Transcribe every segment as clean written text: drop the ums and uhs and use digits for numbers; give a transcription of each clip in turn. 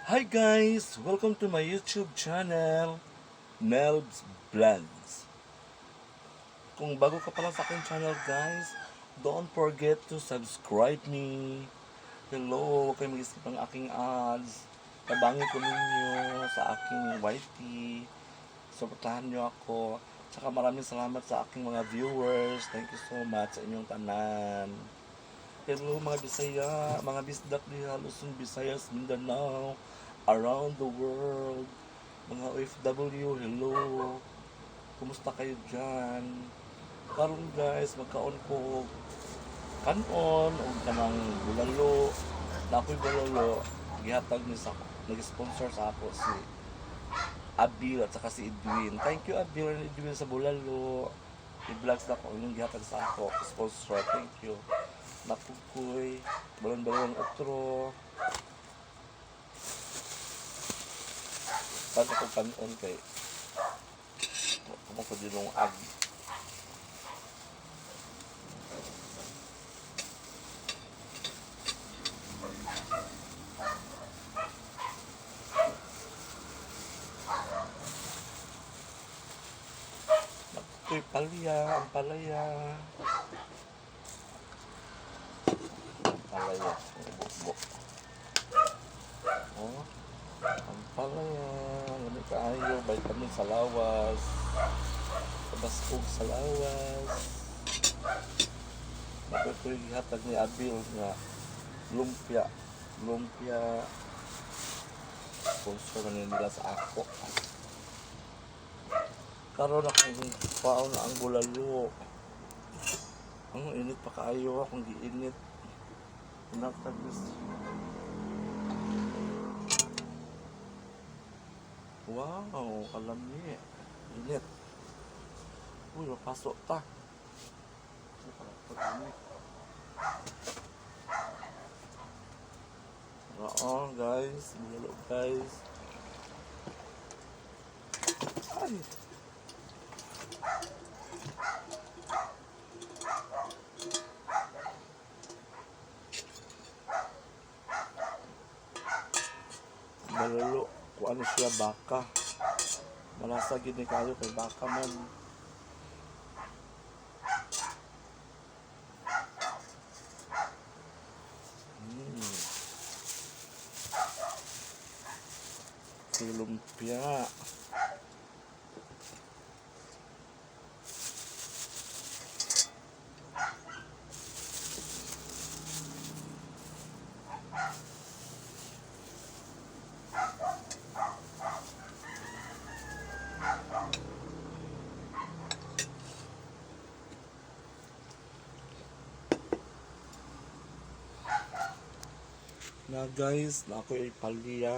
Hi guys! Welcome to my YouTube channel, Nelbs Vlogs. Kung bago ka pa lang sa aking channel guys, don't forget to subscribe me. Hello, huwag kayo mag-skip ng aking ads. Tabangin ko ninyo sa aking YT. Suportahan nyo ako. Tsaka maraming salamat sa aking mga viewers. Thank you so much sa inyong tanan. Hello mga Bisaya, mga bisdak ni Luzon, Visayas, Mindanao, around the world. Mga OFW, hello. Kumusta kayo dyan? Karon guys, magkaon ko kanon o kanang bulalo. Na ako'y bulalo, gihatag ni sa nag-sponsor sa ako si Abil at saka si Edwin. Thank you Abil and Edwin sa bulalo. I-vlogs na ko yung gihatag sa ako, sponsor. Thank you. Napukoy, balon-balon otro. Pag ako kanon kay kung ko din ng ag. Ito'y palya, ang palaya. Palaya, bukbok. Oh, ang palaya. Lamig kaayo, vitamin sa lawas. Kabaskog sa lawas. Ito'y hatag ni Abil nga lumpia. Lumpia. Sponsor na nila sa ako. Karon akong paon na ang bulalo. Ang init pa kaayo, akong giinit. Pinagtagis. Wow, kalami. Init. Uy, mapasok ta. Oo, guys. Bulalo, guys. Ay. Bulalo. Kung ano siya, baka. Malasa gini kayo kay baka man. Lumpia. Na guys, na ako'y palya,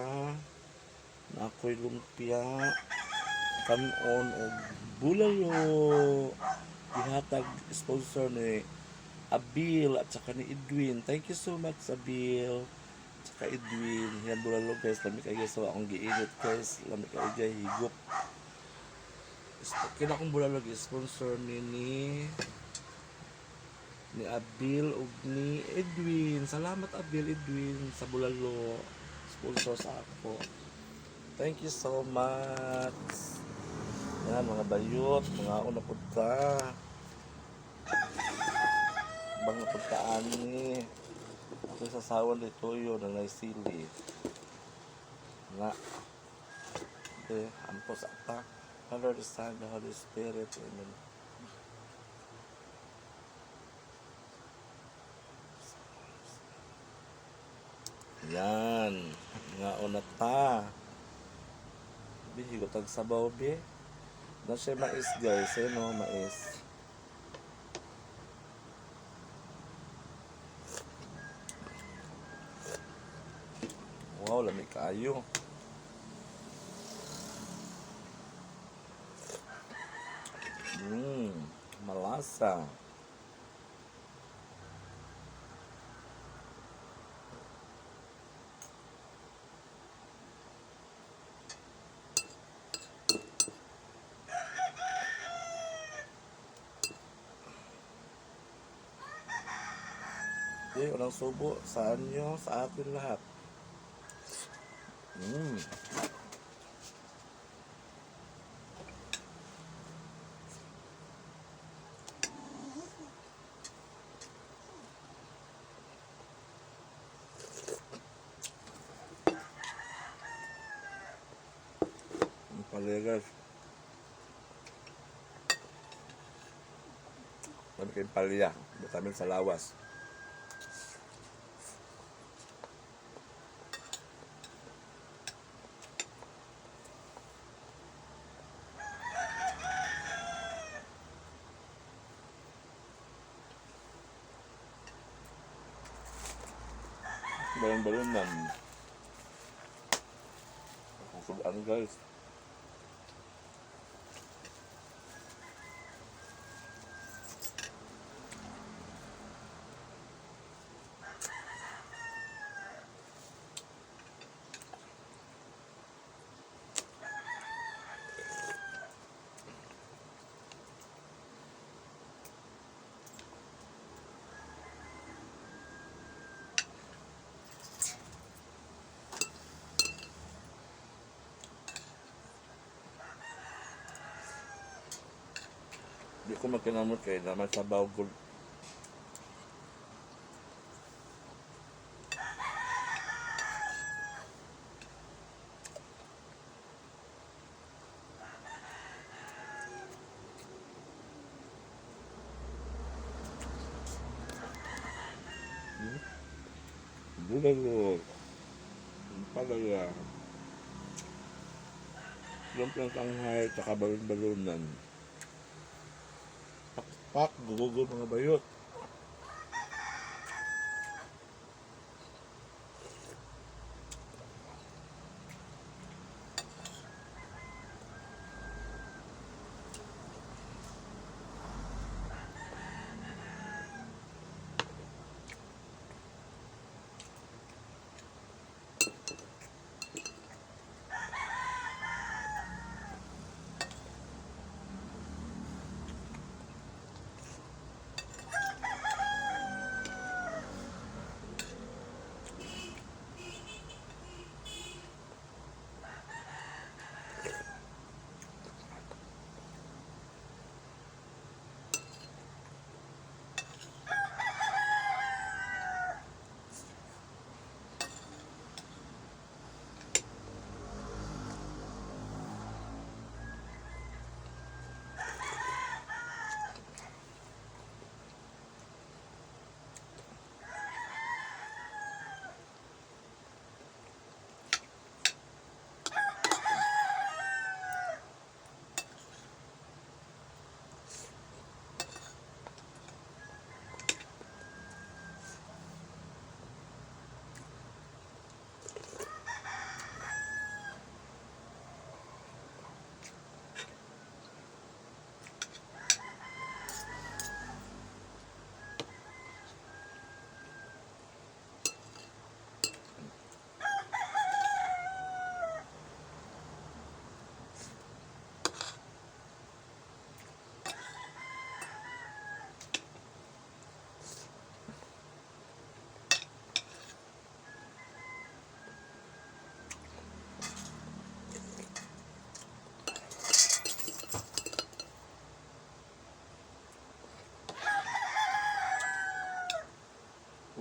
na ako'y lumpia, kanon o bulalo. Ihatag sponsor ni Abil at saka ni Edwin. Thank you so much Abil. Saka Edwin. Yan bulalo guys. Lamig kayo so akong giinit guys. Lamig kayo dyan higop. Kina akong bulalo sponsor ni Abil ug ni Edwin. Salamat Abil Edwin sa bulalo. Sponsor sa ako. Thank you so much. Yan mga bayot, mga una po ka. Bang napagkaan ni ito sa sawan dito yun na naisili nga okay, ampo sa ta Father, the Son, the Holy Spirit, amen. Yan nga una ta bihigot ang sabaw bi na siya mais guys no mais. Wow, lamig kayo. Malasa. Okay, walang subo sa anyo, sa atin lahat. Mm. Ang paligas. Sabi kayong palya. Vitamin sa lawas. Balon-balon nan. Kusugaan guys. Di ko magkinamot kay naman sa bawgol. Bulalo. Palaya. Lumpiang Shanghai, tsaka balon-balonan. Pak, gugugol mga bayot.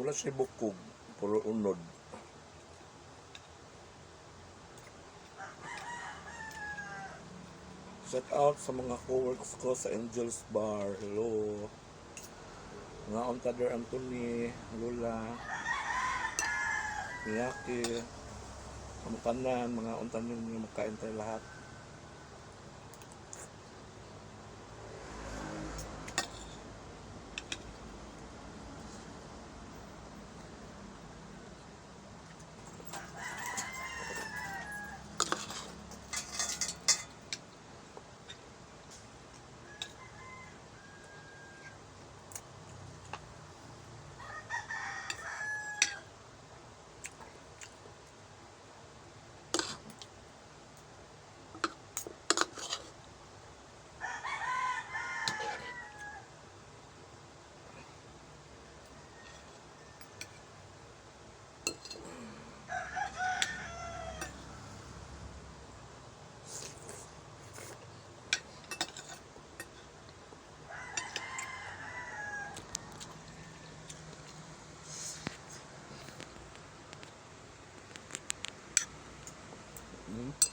Wala siya bukog, puro unod. Shout out sa mga co-works ko sa Angel's Bar. Hello. Mga Ontador Anthony, Lola, Miyaki, Kamutanan, mga Ontanon yung magkain tayo lahat. Mm.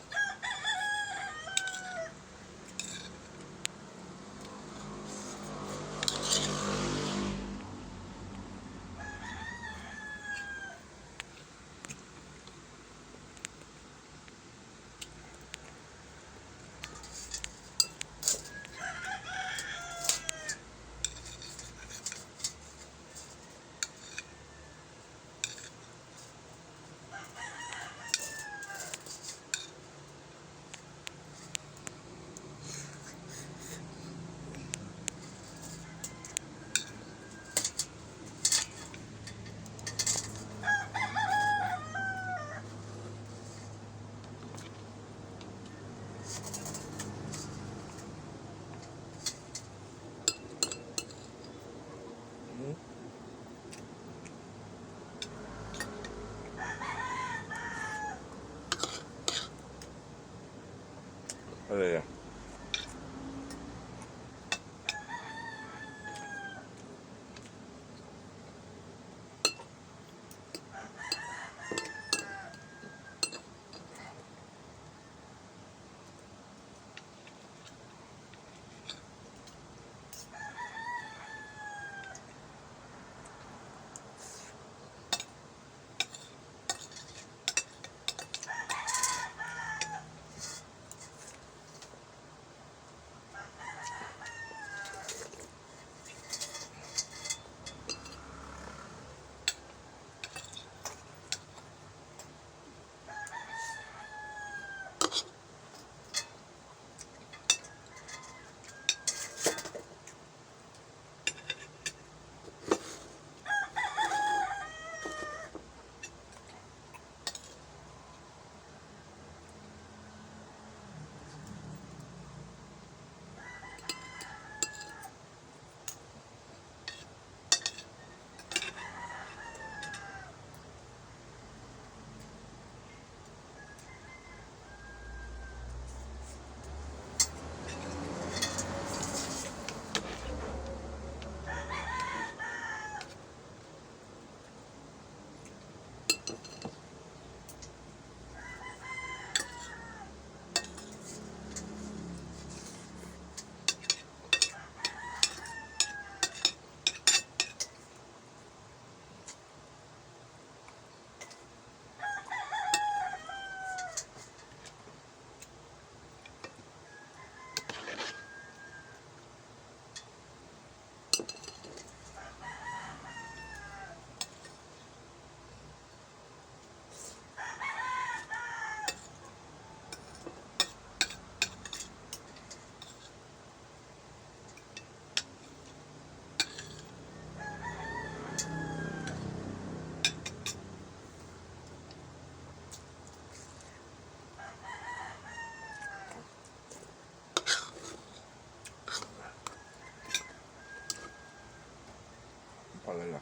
Mm. Ano yan? Palala.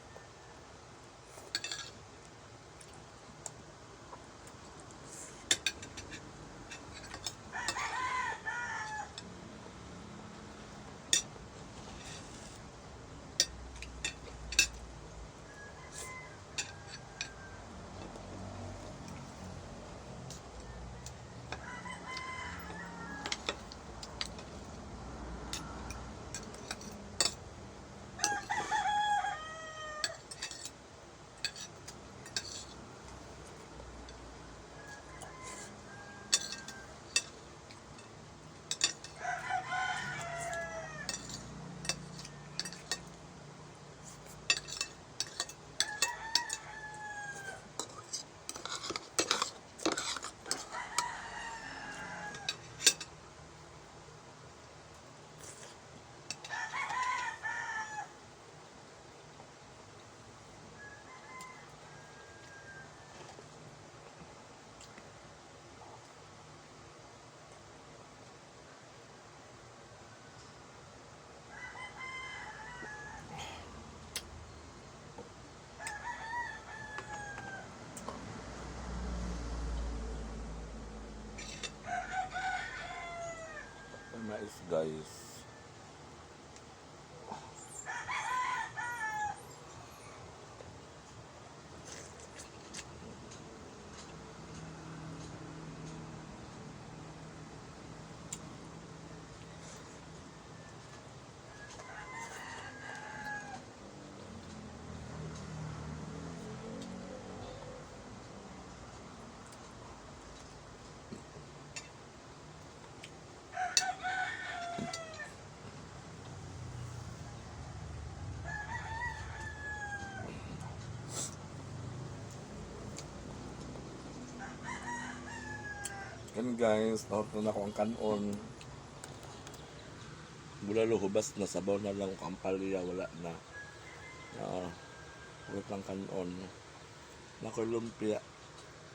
Mais guys. Yan guys, nahorto na ako ang kanon. Mula hubas na sabaw na lang ang palya, wala na. Huwag lang kanon. Nakulumpia.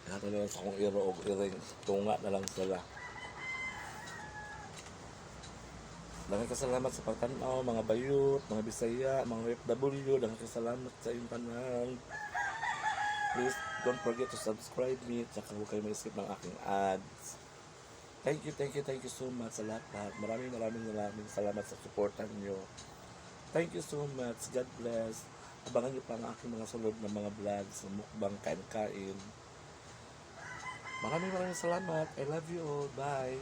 Nato na lang sa akong iro o iring. Tunga na lang sila. Daghang kasalamat sa pagtanaw, mga bayot, mga Bisaya, mga OFW. Daghang kasalamat sa iyong tanan. Please don't forget to subscribe me. Tsaka huwag kayo mag-skip ng aking ads. Thank you so much sa lahat. Maraming salamat sa supportan nyo. Thank you so much. God bless. Abangan nyo pa ang aking mga sunod na mga vlogs, mukbang, kain-kain. Maraming salamat. I love you all. Bye.